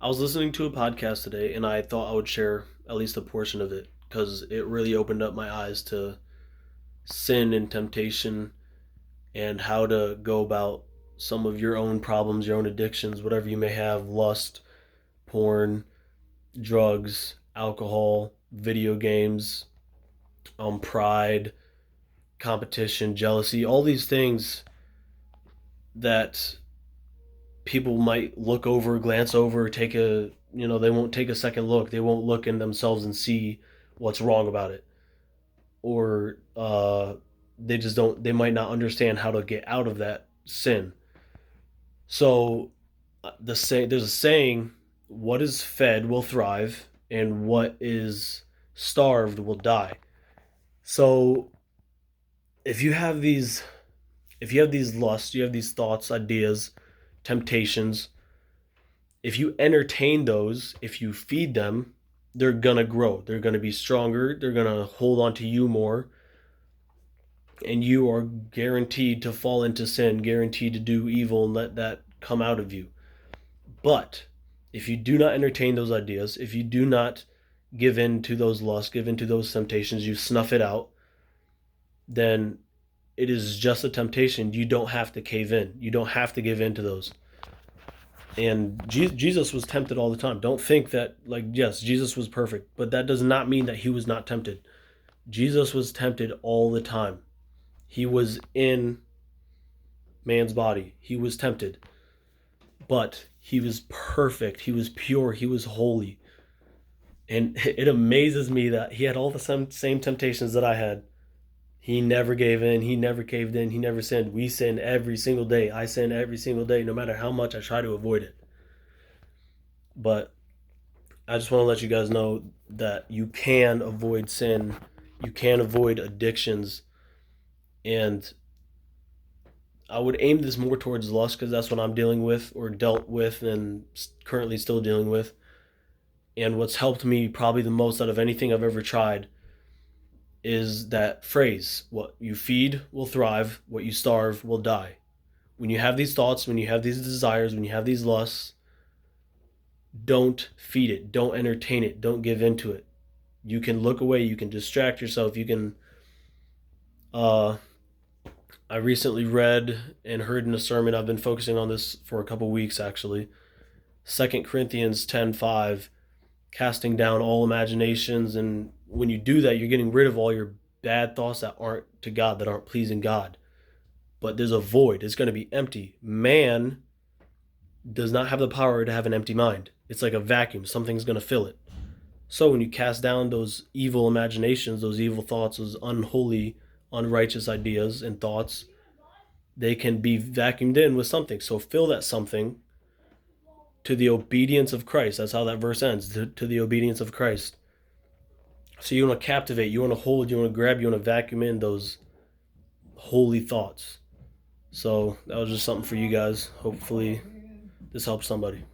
I was listening to a podcast today and I thought I would share at least a portion of it because it really opened up my eyes to sin and temptation and how to go about some of your own problems, your own addictions, whatever you may have lust, porn, drugs, alcohol, video games, pride, competition, jealousy, all these things that people might look over, glance over, they won't take a second look. They won't look in themselves and see what's wrong about it. Or they just don't, they might not understand how to get out of that sin. So there's a saying, what is fed will thrive and what is starved will die. So if you have these if you have these lusts, you have these thoughts, ideas, temptations, if you entertain those, if you feed them, they're gonna grow. They're gonna be stronger. They're gonna hold on to you more. And you are guaranteed to fall into sin, guaranteed to do evil and let that come out of you. But if you do not entertain those ideas, if you do not give in to those lusts, give in to those temptations, you snuff it out, then it is just a temptation. You don't have to cave in. You don't have to give in to those. And Jesus was tempted all the time. Don't think that, like, yes, Jesus was perfect, but that does not mean that he was not tempted. Jesus was tempted all the time. He was in man's body. He was tempted, but he was perfect. He was pure. He was holy. And it amazes me that he had all the same temptations that I had. He never gave in. He never caved in. He never sinned. We sin every single day. I sin every single day, no matter how much I try to avoid it. But I just want to let you guys know that you can avoid sin. You can avoid addictions. And I would aim this more towards lust because that's what I'm dealing with or dealt with and currently still dealing with. And what's helped me probably the most out of anything I've ever tried is that phrase: what you feed will thrive, what you starve will die. When you have these thoughts, when you have these desires, when you have these lusts, don't feed it, don't entertain it, don't give into it. You can look away, you can distract yourself, you can uh I recently read and heard in a sermon, I've been focusing on this for a couple weeks actually. 2 Corinthians 10:5, casting down all imaginations. And when you do that, you're getting rid of all your bad thoughts that aren't to God, that aren't pleasing God. But there's a void, it's going to be empty. Man does not have the power to have an empty mind. It's like a vacuum, something's going to fill it. So when you cast down those evil imaginations, those evil thoughts, those unholy, unrighteous ideas and thoughts, they can be vacuumed in with something. So fill that something to the obedience of Christ. That's how that verse ends, to the obedience of Christ. So you want to captivate, you want to hold, you want to grab, you want to vacuum in those holy thoughts. So that was just something for you guys. Hopefully this helps somebody.